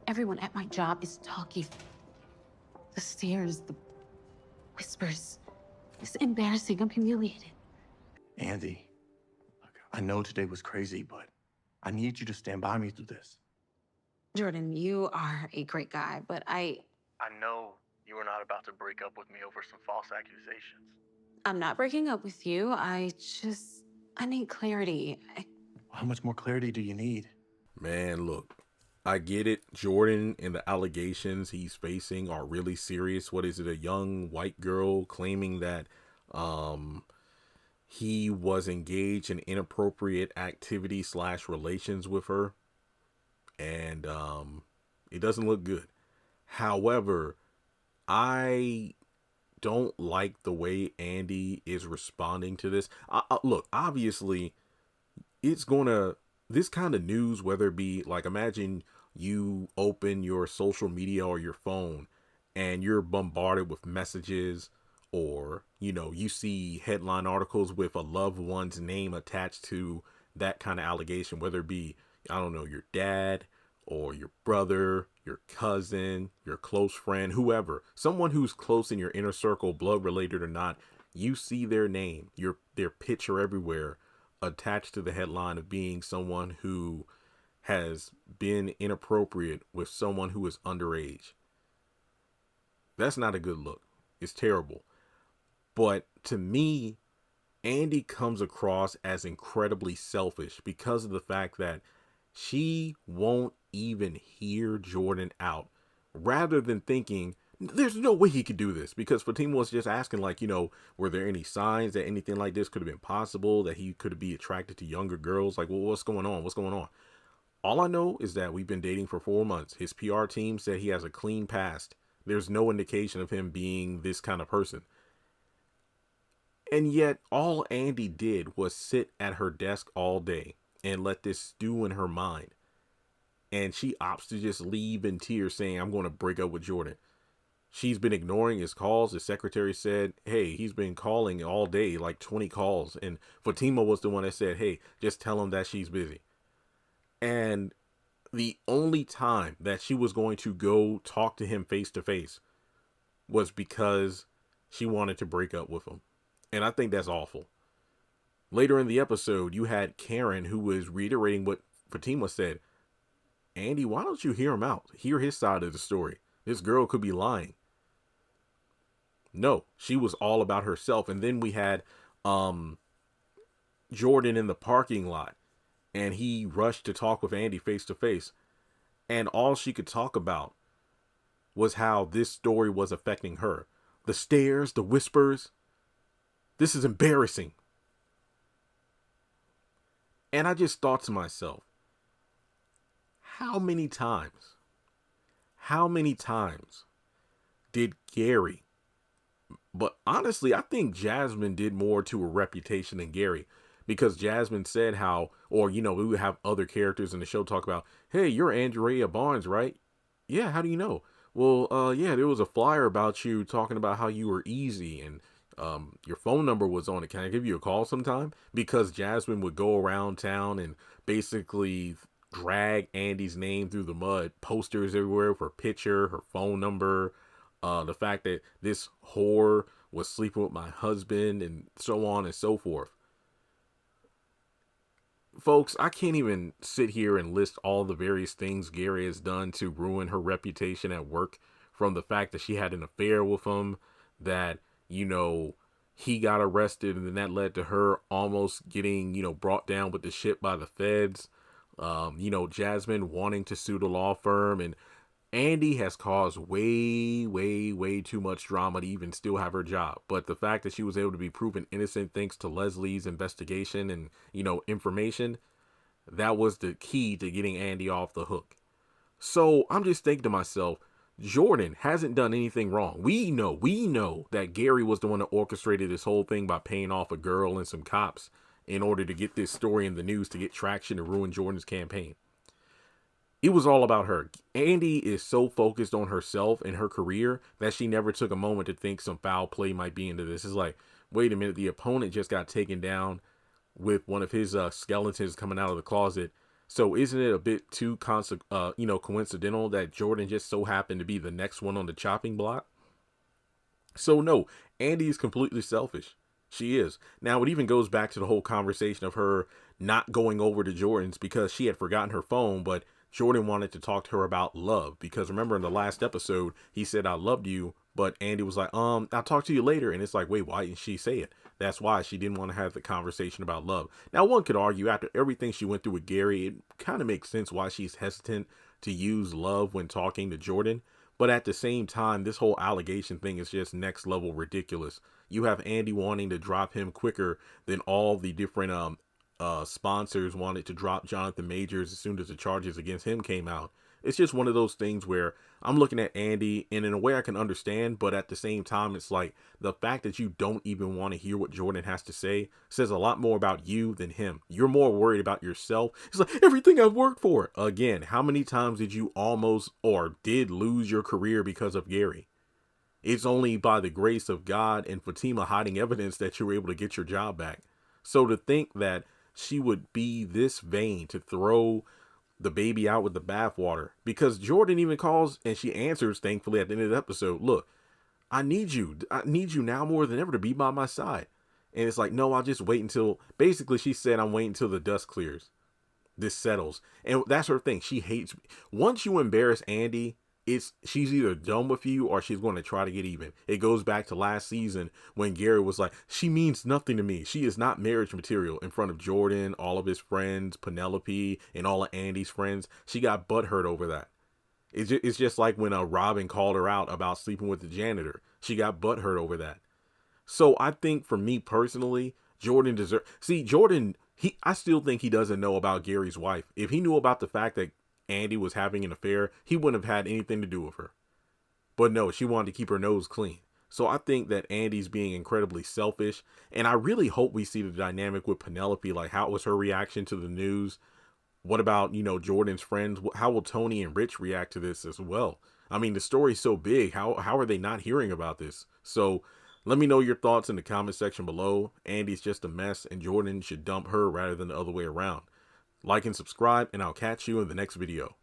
Everyone at my job is talking. The stares, the whispers. It's embarrassing. I'm humiliated. Andi, look, I know today was crazy, but I need you to stand by me through this. Jordan, you are a great guy, but I know you are not about to break up with me over some false accusations. I'm not breaking up with you. I need clarity. How much more clarity do you need? Man, look, I get it. Jordan and the allegations he's facing are really serious. What is it? A young white girl claiming that he was engaged in inappropriate activity / relations with her. And it doesn't look good. However, I don't like the way Andi is responding to this. Look, obviously, this kind of news, whether it be like, imagine you open your social media or your phone and you're bombarded with messages, or, you see headline articles with a loved one's name attached to that kind of allegation, whether it be, I don't know, your dad or your brother, your cousin, your close friend, whoever, someone who's close in your inner circle, blood related or not. You see their name, their picture everywhere attached to the headline of being someone who has been inappropriate with someone who is underage. That's not a good look. It's terrible. But to me, Andi comes across as incredibly selfish because of the fact that she won't even hear Jordan out, rather than thinking, there's no way he could do this, because Fatima was just asking, like, were there any signs that anything like this could have been possible, that he could be attracted to younger girls? Like, well, what's going on? What's going on? All I know is that we've been dating for 4 months. His PR team said he has a clean past. There's no indication of him being this kind of person. And yet all Andi did was sit at her desk all day and let this stew in her mind. And she opts to just leave in tears saying, I'm going to break up with Jordan. She's been ignoring his calls. The secretary said, hey, he's been calling all day, like 20 calls. And Fatima was the one that said, hey, just tell him that she's busy. And the only time that she was going to go talk to him face to face was because she wanted to break up with him. And I think that's awful. Later in the episode, you had Karen, who was reiterating what Fatima said. Andi, why don't you hear him out? Hear his side of the story. This girl could be lying. No, she was all about herself. And then we had Jordan in the parking lot, and he rushed to talk with Andi face to face. And all she could talk about was how this story was affecting her. The stares, the whispers. This is embarrassing. And I just thought to myself, how many times did Gary, but honestly, I think Jasmine did more to her reputation than Gary, because Jasmine said how, or, we would have other characters in the show talk about, hey, you're Andrea Barnes, right? Yeah, how do you know? Well, yeah, there was a flyer about you talking about how you were easy, and your phone number was on it. Can I give you a call sometime? Because Jasmine would go around town and basically drag Andi's name through the mud, posters everywhere with her picture, her phone number, the fact that this whore was sleeping with my husband, and so on and so forth. Folks, I can't even sit here and list all the various things Gary has done to ruin her reputation at work, from the fact that she had an affair with him, that, he got arrested, and then that led to her almost getting, brought down with the shit by the feds. Jasmine wanting to sue the law firm, and Andi has caused way, way, way too much drama to even still have her job. But the fact that she was able to be proven innocent thanks to Leslie's investigation and, information, that was the key to getting Andi off the hook. So I'm just thinking to myself, Jordan hasn't done anything wrong. We know that Gary was the one that orchestrated this whole thing by paying off a girl and some cops in order to get this story in the news, to get traction, to ruin Jordan's campaign. It was all about her. Andi is so focused on herself and her career that she never took a moment to think some foul play might be into this. It's like, wait a minute, the opponent just got taken down with one of his skeletons coming out of the closet. So isn't it a bit too coincidental that Jordan just so happened to be the next one on the chopping block? So no, Andi is completely selfish. She is. Now it even goes back to the whole conversation of her not going over to Jordan's because she had forgotten her phone, but Jordan wanted to talk to her about love. Because remember in the last episode, he said, I loved you, but Andi was like, I'll talk to you later. And it's like, wait, why didn't she say it? That's why she didn't want to have the conversation about love. Now, one could argue after everything she went through with Gary, it kind of makes sense why she's hesitant to use love when talking to Jordan. But at the same time, this whole allegation thing is just next level ridiculous. You have Andi wanting to drop him quicker than all the different sponsors wanted to drop Jonathan Majors as soon as the charges against him came out. It's just one of those things where I'm looking at Andi, and in a way I can understand, but at the same time, it's like the fact that you don't even want to hear what Jordan has to say says a lot more about you than him. You're more worried about yourself. It's like everything I've worked for. Again, how many times did you almost or did lose your career because of Gary? It's only by the grace of God and Fatima hiding evidence that you were able to get your job back. So to think that she would be this vain to throw the baby out with the bathwater, because Jordan even calls and she answers, thankfully, at the end of the episode, look, I need you now more than ever to be by my side. And it's like, no, I'll just wait until, basically she said, I'm waiting until the dust clears. This settles. And that's her thing. She hates me. Once you embarrass Andi, she's either done with you or she's going to try to get even. It goes back to last season when Gary was like, she means nothing to me. She is not marriage material in front of Jordan, all of his friends, Penelope, and all of Andi's friends. She got butthurt over that. It's just like when Robin called her out about sleeping with the janitor. She got butthurt over that. So I think for me personally, Jordan deserves... See, Jordan, I still think he doesn't know about Gary's wife. If he knew about the fact that Andi was having an affair, he wouldn't have had anything to do with her. But no, she wanted to keep her nose clean. So I think that Andi's being incredibly selfish. And I really hope we see the dynamic with Penelope. Like, how was her reaction to the news? What about, Jordan's friends? How will Tony and Rich react to this as well? I mean, the story's so big. How are they not hearing about this? So let me know your thoughts in the comment section below. Andi's just a mess and Jordan should dump her rather than the other way around. Like and subscribe, and I'll catch you in the next video.